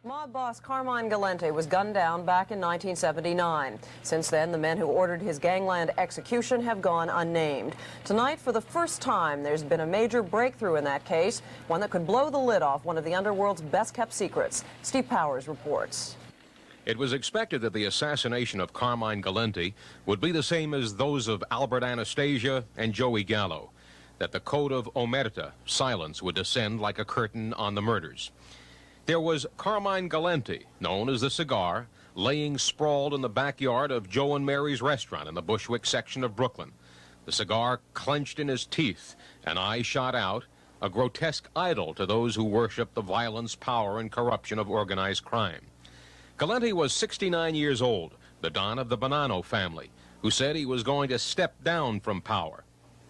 Mob boss Carmine Galante was gunned down back in 1979. Since then, the men who ordered his gangland execution have gone unnamed. Tonight, for the first time, there's been a major breakthrough in that case, one that could blow the lid off one of the underworld's best-kept secrets. Steve Powers reports. It was expected that the assassination of Carmine Galante would be the same as those of Albert Anastasia and Joey Gallo, that the code of omerta, silence, would descend like a curtain on the murders. There was Carmine Galante, known as the Cigar, laying sprawled in the backyard of Joe and Mary's restaurant in the Bushwick section of Brooklyn. The cigar clenched in his teeth, an eye shot out, a grotesque idol to those who worship the violence, power, and corruption of organized crime. Galante was 69 years old, the Don of the Bonanno family, who said he was going to step down from power,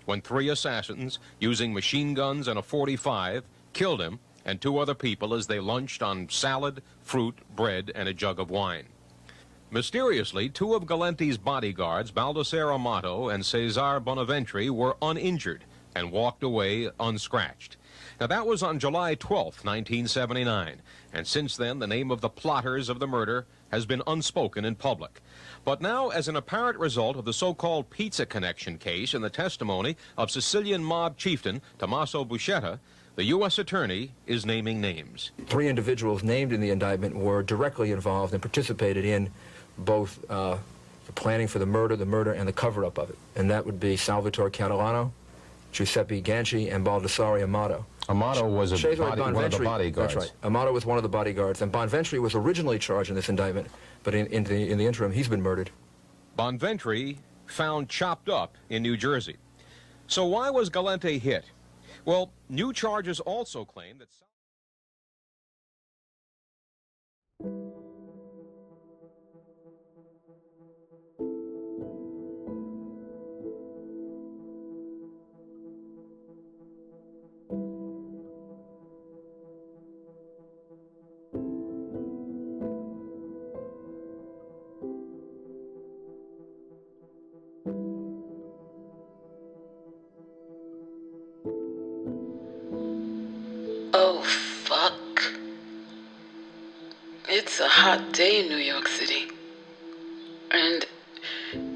when 3 assassins, using machine guns and a .45, killed him and 2 other people as they lunched on salad, fruit, bread, and a jug of wine. Mysteriously, 2 of Galante's bodyguards, Baldassare Amato and Cesar Bonaventre, were uninjured and walked away unscratched. Now, that was on July 12th, 1979, and since then, the name of the plotters of the murder has been unspoken in public. But now, as an apparent result of the so-called pizza connection case and the testimony of Sicilian mob chieftain Tommaso Buscetta, the U.S. Attorney is naming names. 3 individuals named in the indictment were directly involved and participated in both the planning for the murder, and the cover-up of it. And that would be Salvatore Catalano, Giuseppe Ganci, and Baldassare Amato. Amato was one of the bodyguards. That's right. Amato was one of the bodyguards, and Bonaventre was originally charged in this indictment, but in the interim, he's been murdered. Bonaventre found chopped up in New Jersey. So why was Galante hit? Well, new charges also claim that... Oh, fuck. It's a hot day in New York City. And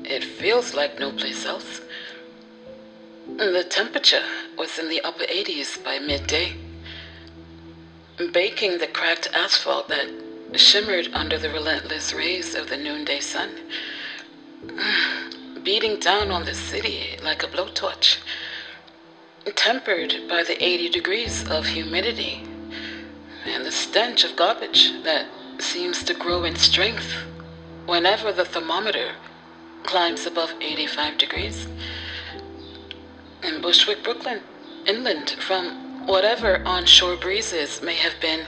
it feels like no place else. The temperature was in the upper 80s by midday, baking the cracked asphalt that shimmered under the relentless rays of the noonday sun, beating down on the city like a blowtorch, tempered by the 80 degrees of humidity and the stench of garbage that seems to grow in strength whenever the thermometer climbs above 85 degrees. In Bushwick, Brooklyn, inland from whatever onshore breezes may have been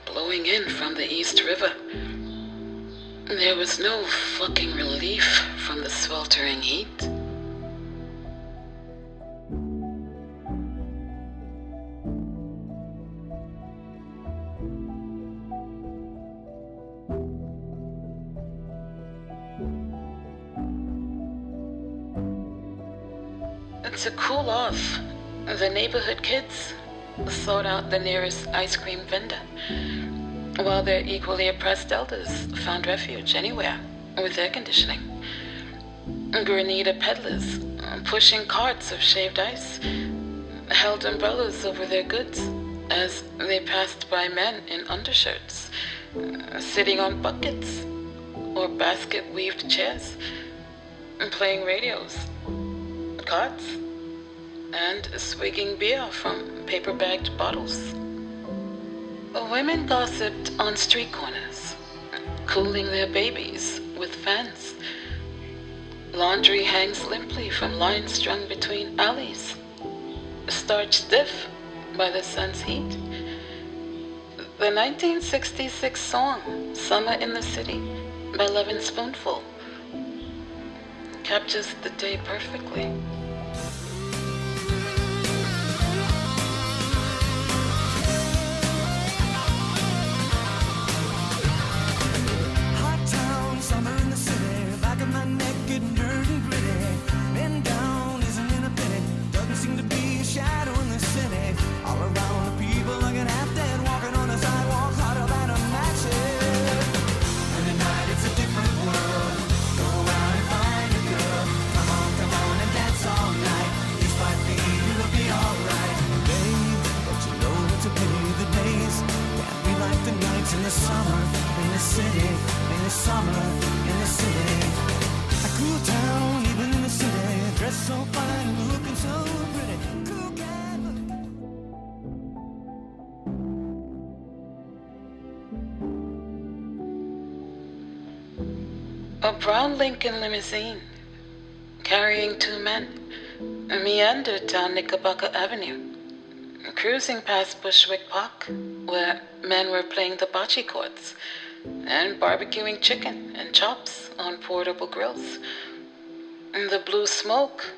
blowing in from the East River, there was no fucking relief from the sweltering heat. To cool off, the neighborhood kids sought out the nearest ice cream vendor, while their equally oppressed elders found refuge anywhere with air conditioning. Grenada peddlers, pushing carts of shaved ice, held umbrellas over their goods as they passed by men in undershirts, sitting on buckets or basket-weaved chairs, playing radios, cards, and swigging beer from paper-bagged bottles. Women gossiped on street corners, cooling their babies with fans. Laundry hangs limply from lines strung between alleys, starched stiff by the sun's heat. The 1966 song, Summer in the City, by Lovin' Spoonful, captures the day perfectly. Shadow in the city, all around the people looking half dead, walking on the sidewalks hotter than a A brown Lincoln limousine, carrying two men, meandered down Knickerbocker Avenue, cruising past Bushwick Park, where men were playing the bocce courts and barbecuing chicken and chops on portable grills. The blue smoke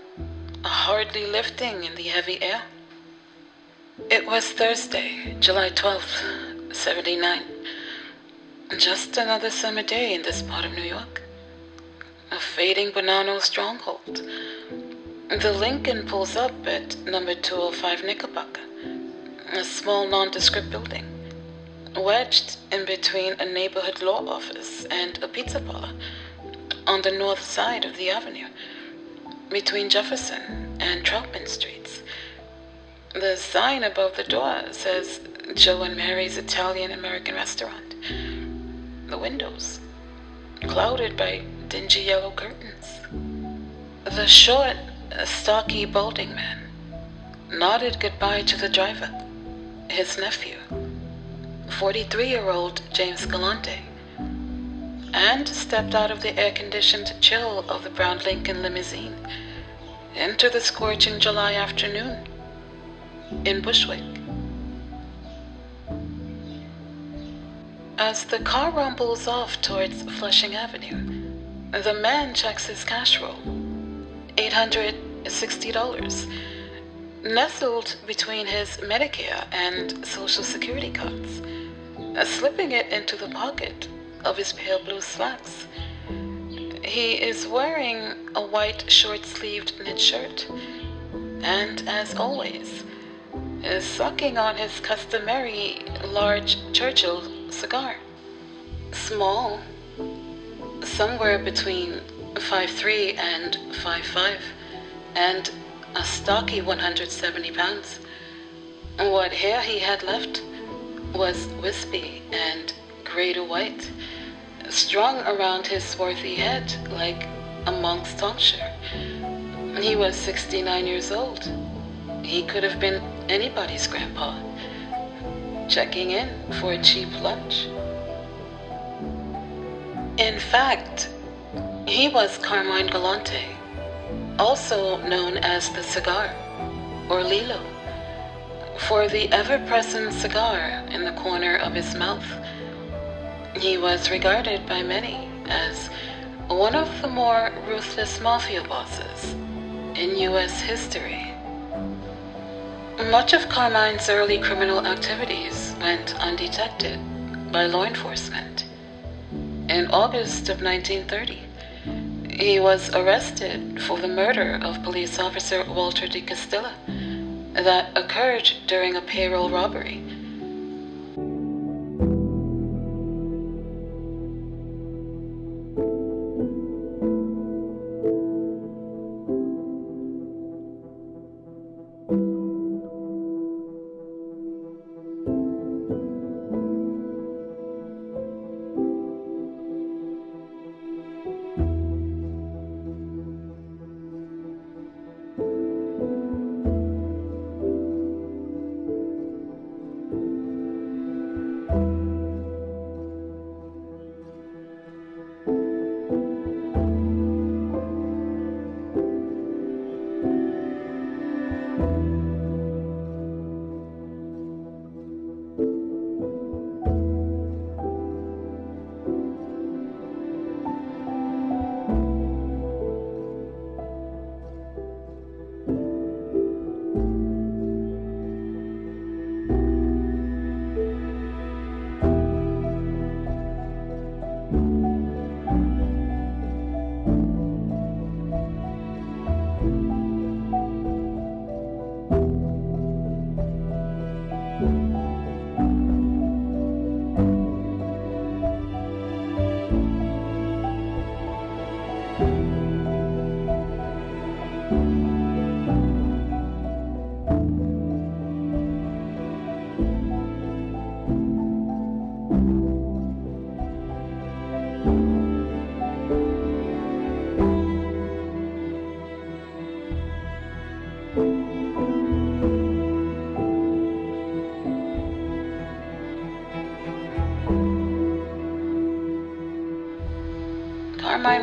hardly lifting in the heavy air. It was Thursday, July 12th, 79. Just another summer day in this part of New York. A fading Bonanno stronghold. The Lincoln pulls up at number 205 Knickerbocker, a small nondescript building, wedged in between a neighborhood law office and a pizza parlor on the north side of the avenue, between Jefferson and Troutman Streets. The sign above the door says Joe and Mary's Italian-American Restaurant. The windows, clouded by dingy yellow curtains. The short, stocky, balding man nodded goodbye to the driver, his nephew, 43-year-old James Galante, and stepped out of the air-conditioned chill of the brown Lincoln limousine into the scorching July afternoon in Bushwick. As the car rumbles off towards Flushing Avenue, the man checks his cash roll, $860, nestled between his Medicare and Social Security cards, slipping it into the pocket of his pale blue slacks. He is wearing a white short-sleeved knit shirt, and as always, is sucking on his customary large Churchill cigar. Small, somewhere between 5'3" and 5'5", and a stocky 170 pounds. What hair he had left was wispy and gray to white, strung around his swarthy head like a monk's tonsure. He was 69 years old. He could have been anybody's grandpa, checking in for a cheap lunch. In fact, he was Carmine Galante, also known as the cigar, or LILO, for the ever-present cigar in the corner of his mouth. He was regarded by many as one of the more ruthless Mafia bosses in U.S. history. Much of Carmine's early criminal activities went undetected by law enforcement. In August of 1930, he was arrested for the murder of police officer Walter de Castilla that occurred during a payroll robbery.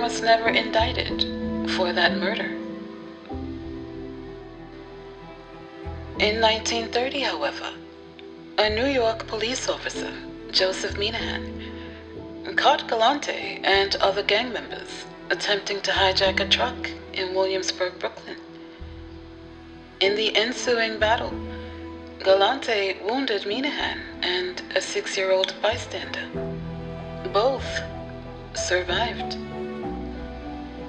Carmine was never indicted for that murder. In 1930, however, a New York police officer, Joseph Minahan, caught Galante and other gang members attempting to hijack a truck in Williamsburg, Brooklyn. In the ensuing battle, Galante wounded Minahan and a 6-year-old bystander. Both survived.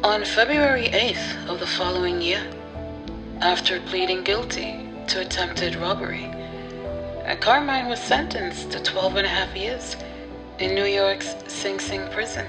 On February 8th of the following year, after pleading guilty to attempted robbery, Carmine was sentenced to 12.5 years in New York's Sing Sing prison.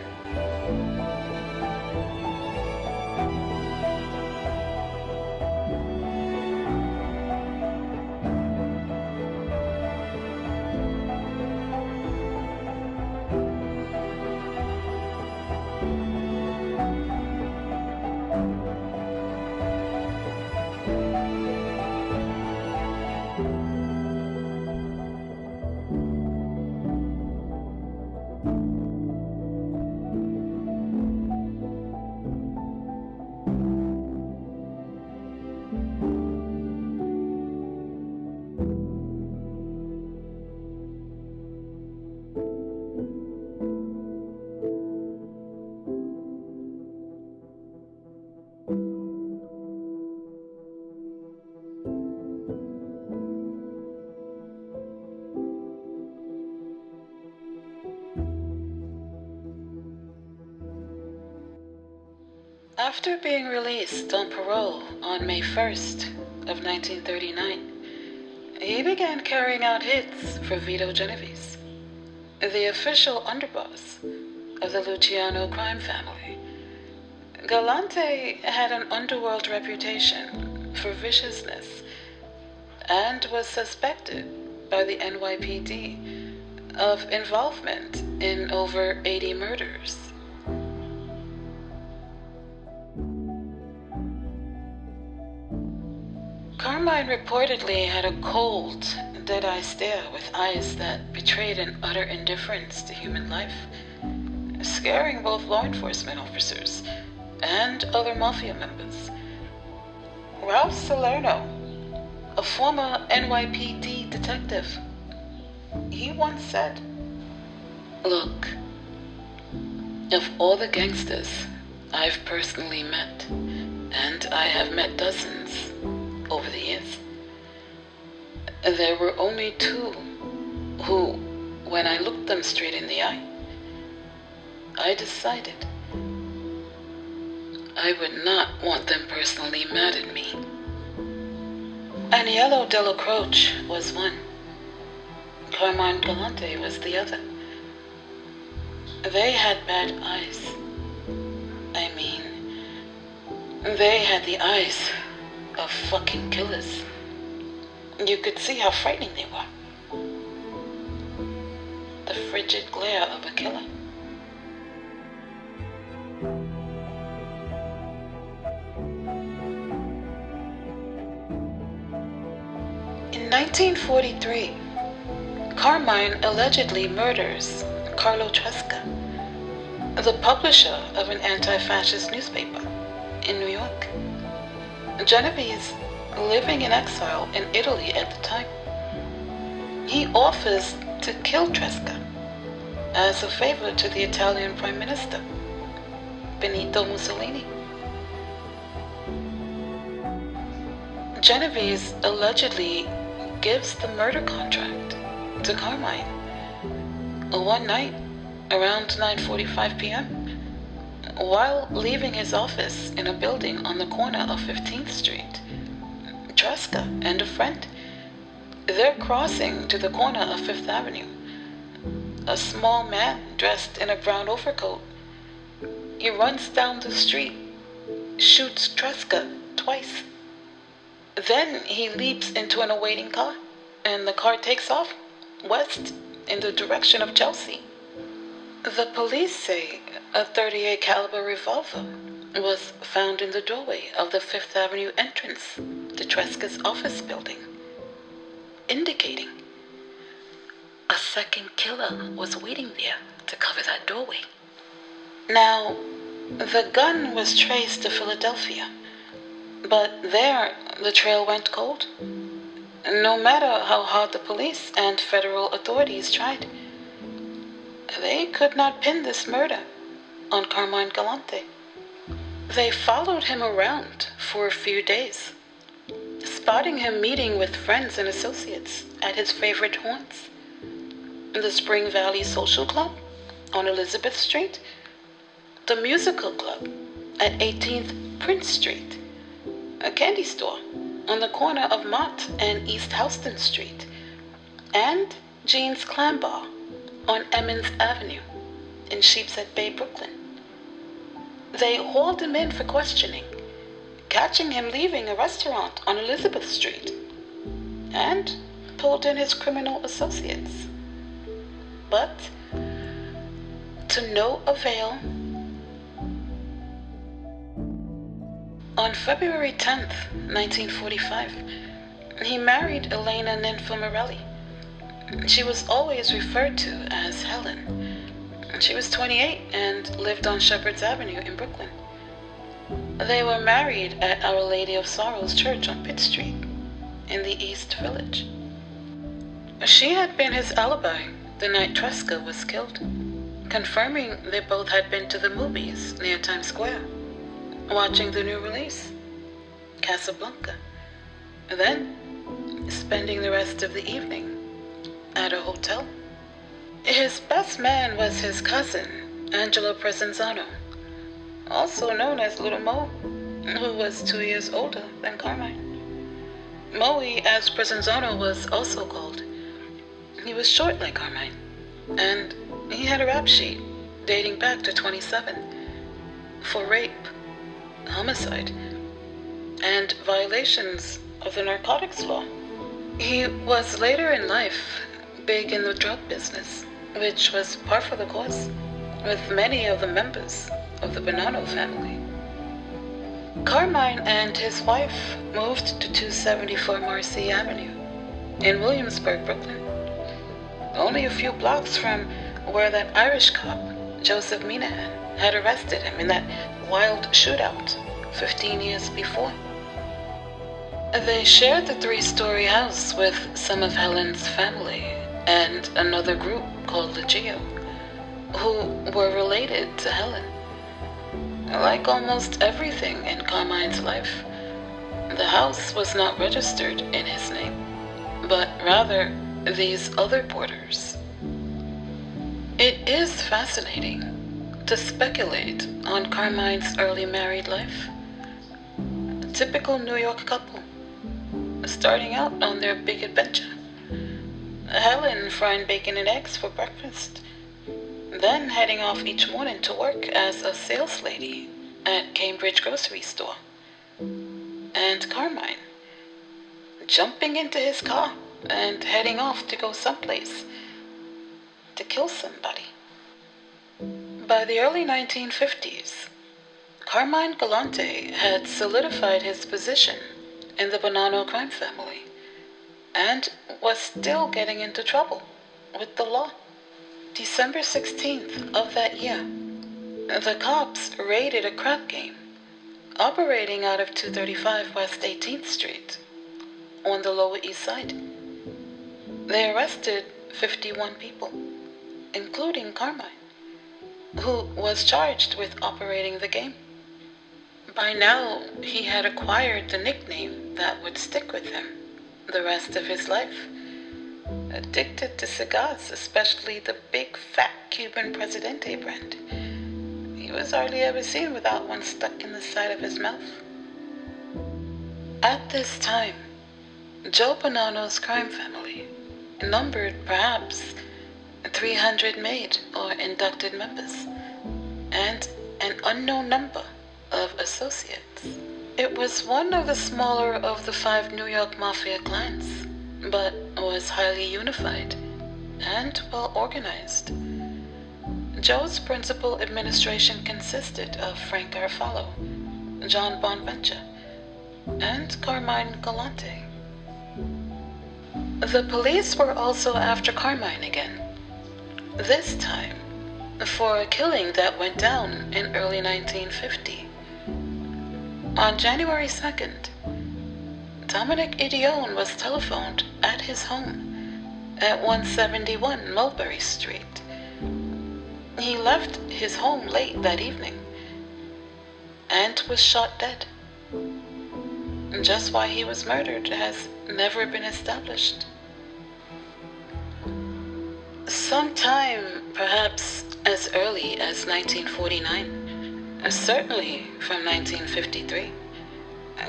After being released on parole on May 1st of 1939, he began carrying out hits for Vito Genovese, the official underboss of the Luciano crime family. Galante had an underworld reputation for viciousness and was suspected by the NYPD of involvement in over 80 murders. Carmine reportedly had a cold, dead-eye stare with eyes that betrayed an utter indifference to human life, scaring both law enforcement officers and other Mafia members. Ralph Salerno, a former NYPD detective, he once said, "Look, of all the gangsters I've personally met, and I have met dozens over the years, there were only 2 who, when I looked them straight in the eye, I decided I would not want them personally mad at me. Aniello Della Croce was one. Carmine Galante was the other. They had bad eyes. I mean, they had the eyes of fucking killers. You could see how frightening they were. The frigid glare of a killer." In 1943, Carmine allegedly murders Carlo Tresca, the publisher of an anti-fascist newspaper in New York. Genovese, living in exile in Italy at the time, he offers to kill Tresca as a favor to the Italian Prime Minister, Benito Mussolini. Genovese allegedly gives the murder contract to Carmine. One night, around 9:45 p.m., while leaving his office in a building on the corner of 15th Street, Tresca and a friend, they're crossing to the corner of 5th Avenue. A small man dressed in a brown overcoat, he runs down the street, shoots Tresca twice. Then he leaps into an awaiting car, and the car takes off west in the direction of Chelsea. The police say a .38 caliber revolver was found in the doorway of the 5th Avenue entrance to Tresca's office building, indicating a second killer was waiting there to cover that doorway. Now, The gun was traced to Philadelphia, but there the trail went cold. No matter how hard the police and federal authorities tried, they could not pin this murder on Carmine Galante. They followed him around for a few days, spotting him meeting with friends and associates at his favorite haunts, the Spring Valley Social Club on Elizabeth Street, the Musical Club at 18th Prince Street, a candy store on the corner of Mott and East Houston Street, and Jean's Clam Bar on Emmons Avenue in Sheepshead Bay, Brooklyn. They hauled him in for questioning, catching him leaving a restaurant on Elizabeth Street, and pulled in his criminal associates. But to no avail. On February 10th, 1945, he married Elena Ninfa-Morelli. She was always referred to as Helen. She was 28 and lived on Shepherd's Avenue in Brooklyn. They were married at Our Lady of Sorrows Church on Pitt Street in the East Village. She had been his alibi the night Tresca was killed, confirming they both had been to the movies near Times Square, watching the new release, Casablanca, then spending the rest of the evening at a hotel. His best man was his cousin, Angelo Presenzano, also known as Little Mo, who was 2 years older than Carmine. Moe, as Presenzano was also called. He was short like Carmine, and he had a rap sheet dating back to 27 for rape, homicide, and violations of the narcotics law. He was later in life big in the drug business, which was par for the course with many of the members of the Bonanno family. Carmine and his wife moved to 274 Marcy Avenue in Williamsburg, Brooklyn, only a few blocks from where that Irish cop, Joseph Minahan, had arrested him in that wild shootout 15 years before. They shared the 3-story house with some of Helen's family and another group called Legio, who were related to Helen. Like almost everything in Carmine's life, the house was not registered in his name, but rather these other boarders. It is fascinating to speculate on Carmine's early married life. A typical New York couple, starting out on their big adventure. Helen frying bacon and eggs for breakfast, then heading off each morning to work as a sales lady at Cambridge grocery store. And Carmine jumping into his car and heading off to go someplace to kill somebody. By the early 1950s, Carmine Galante had solidified his position in the Bonanno crime family and was still getting into trouble with the law. December 16th of that year, the cops raided a crack game operating out of 235 West 18th Street on the Lower East Side. They arrested 51 people, including Carmine, who was charged with operating the game. By now, he had acquired the nickname that would stick with him the rest of his life. Addicted to cigars, especially the big fat Cuban Presidente brand. He was hardly ever seen without one stuck in the side of his mouth. At this time, Joe Bonanno's crime family numbered perhaps 300 made or inducted members, and an unknown number of associates. It was one of the smaller of the 5 New York Mafia clans, but was highly unified and well organized. Joe's principal administration consisted of Frank Garofalo, John Bonventure, and Carmine Galante. The police were also after Carmine again, this time for a killing that went down in early 1950. On January 2nd, Dominic Idione was telephoned at his home at 171 Mulberry Street. He left his home late that evening and was shot dead. Just why he was murdered has never been established. Sometime, perhaps as early as 1949, certainly from 1953,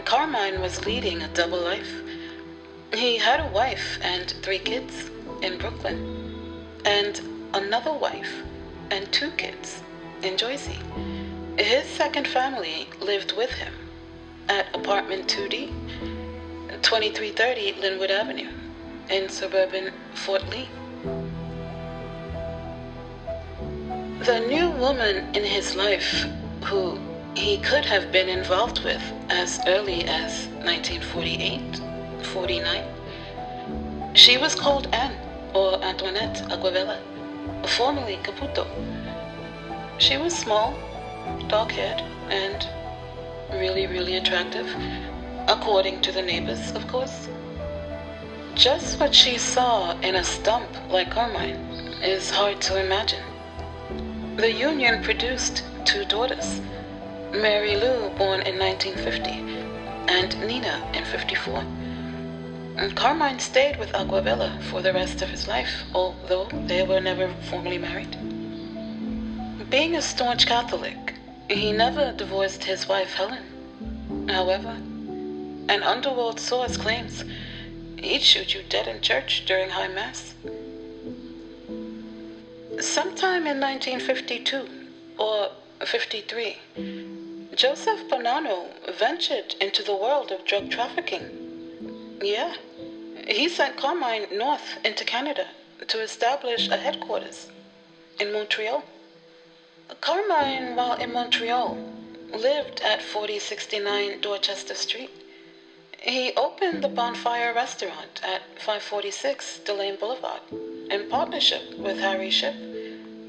Carmine was leading a double life. He had a wife and 3 kids in Brooklyn, and another wife and 2 kids in Jersey. His second family lived with him at apartment 2D, 2330 Linwood Avenue in suburban Fort Lee. The new woman in his life, who he could have been involved with as early as 1948-49, she was called Anne, or Antoinette Aguavela, formerly Caputo. She was small, dark-haired, and really, really attractive, according to the neighbors, of course. Just what she saw in a stump like Carmine is hard to imagine. The union produced 2 daughters, Mary Lou, born in 1950, and Nina in 54. And Carmine stayed with Aguavela for the rest of his life, although they were never formally married. Being a staunch Catholic, he never divorced his wife Helen. However, an underworld source claims he'd shoot you dead in church during High Mass. Sometime in 1952 or 53, Joseph Bonanno ventured into the world of drug trafficking. Yeah, he sent Carmine north into Canada to establish a headquarters in Montreal. Carmine, while in Montreal, lived at 4069 Dorchester Street. He opened the Bonfire Restaurant at 546 Delane Boulevard in partnership with Harry Shipp,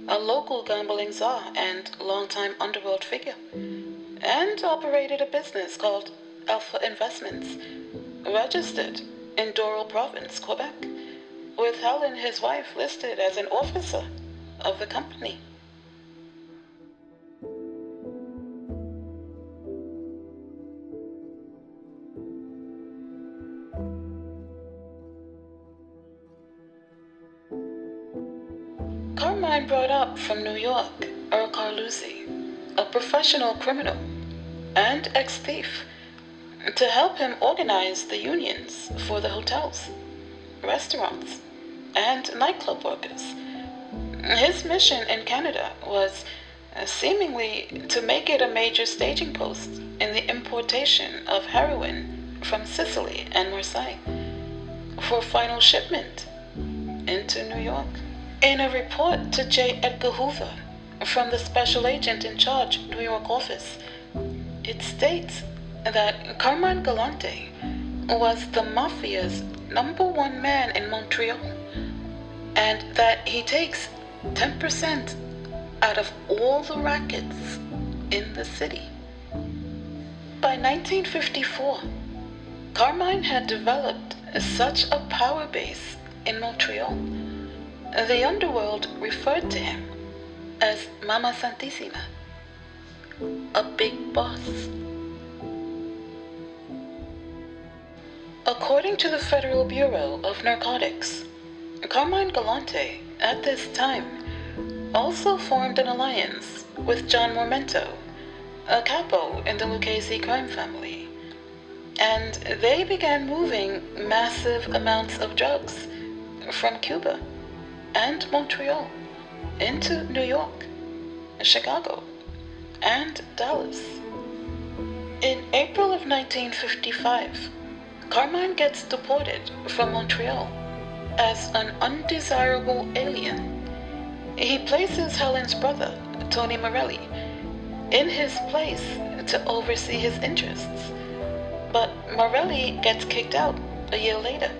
a local gambling czar and longtime underworld figure, and operated a business called Alpha Investments, registered in Doral Province, Quebec, with Helen, his wife, listed as an officer of the company. Carmine brought up from New York Earl Carluzzi, a professional criminal and ex-thief, to help him organize the unions for the hotels, restaurants, and nightclub workers. His mission in Canada was seemingly to make it a major staging post in the importation of heroin from Sicily and Marseille for final shipment into New York. In a report to J. Edgar Hoover from the special agent in charge New York office, it states that Carmine Galante was the Mafia's #1 man in Montreal, and that he takes 10% out of all the rackets in the city. By 1954, Carmine had developed such a power base in Montreal, the underworld referred to him as Mama Santissima, a big boss. According to the Federal Bureau of Narcotics, Carmine Galante, at this time, also formed an alliance with John Mormento, a capo in the Lucchese crime family, and they began moving massive amounts of drugs from Cuba and Montreal into New York, Chicago, and Dallas. In April of 1955, Carmine gets deported from Montreal as an undesirable alien. He places Helen's brother, Tony Morelli, in his place to oversee his interests, but Morelli gets kicked out a year later.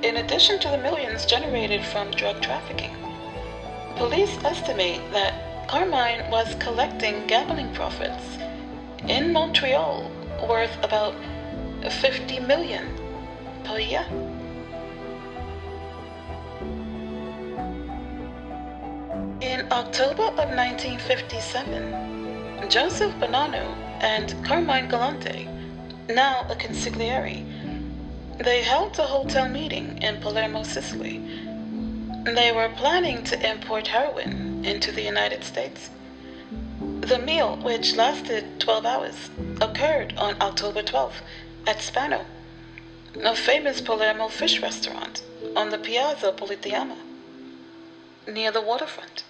In addition to the millions generated from drug trafficking, Police estimate that Carmine was collecting gambling profits in Montreal worth about $50 million per year. In October of 1957, Joseph Bonanno and Carmine Galante, now a consigliere, they held a hotel meeting in Palermo, Sicily. They were planning to import heroin into the United States. The meal, which lasted 12 hours, occurred on October 12th at Spano, a famous Palermo fish restaurant on the Piazza Politeama, near the waterfront.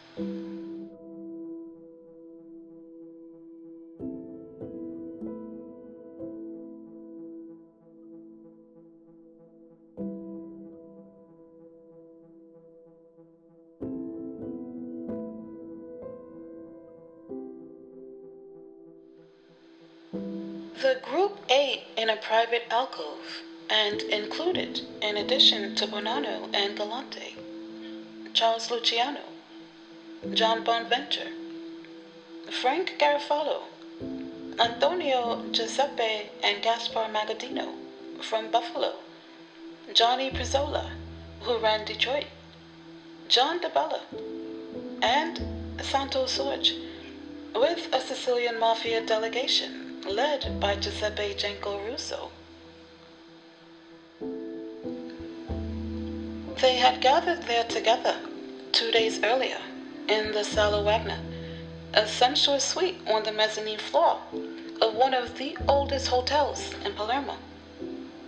The group ate in a private alcove and included, in addition to Bonanno and Galante, Charles Luciano, John Bonaventure, Frank Garofalo, Antonio Giuseppe and Gaspar Magadino from Buffalo, Johnny Pizzola, who ran Detroit, John DeBella, and Santo Sorge, with a Sicilian Mafia delegation led by Giuseppe Genco Russo. They had gathered there together 2 days earlier in the Sala Wagner, a sumptuous suite on the mezzanine floor of one of the oldest hotels in Palermo,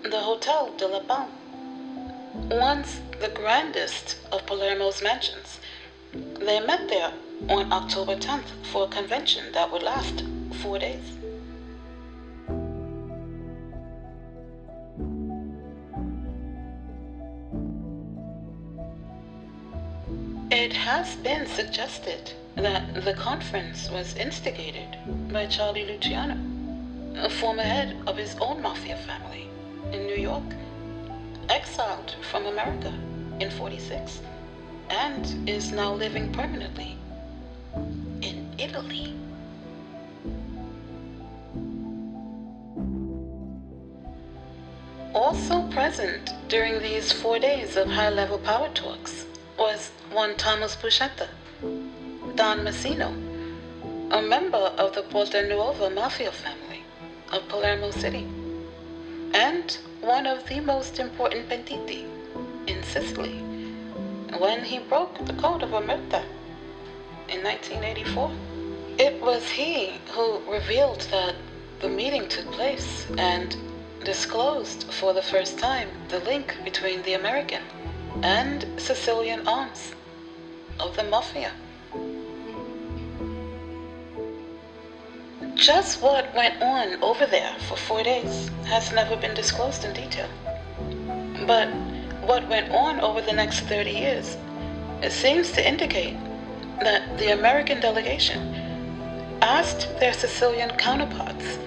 the Hotel de la Palme, once the grandest of Palermo's mansions. They met there on October 10th for a convention that would last 4 days. It has been suggested that the conference was instigated by Charlie Luciano, a former head of his own Mafia family in New York, exiled from America in '46, and is now living permanently in Italy. Also present during these 4 days of high-level power talks was one Thomas Buscetta, Don Massino, a member of the Porta Nuova Mafia family of Palermo City, and one of the most important pentiti in Sicily when he broke the code of Omerta in 1984. It was he who revealed that the meeting took place and disclosed for the first time the link between the American and Sicilian arms of the Mafia. Just what went on over there for 4 days has never been disclosed in detail. But what went on over the next 30 years, it seems to indicate that the American delegation asked their Sicilian counterparts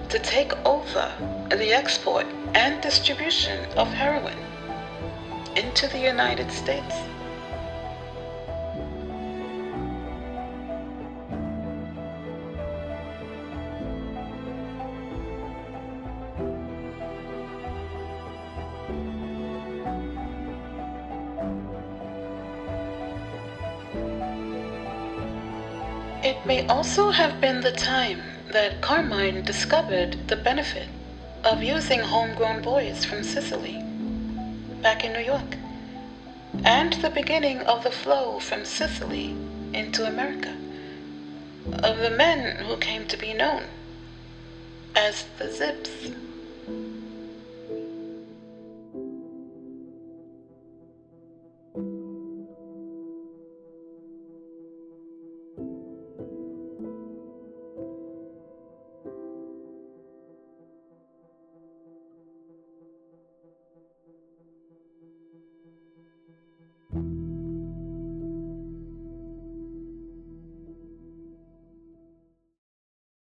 to take over the export and distribution of heroin into the United States. It may also have been the time that Carmine discovered the benefit of using homegrown boys from Sicily back in New York, and the beginning of the flow from Sicily into America of the men who came to be known as the Zips.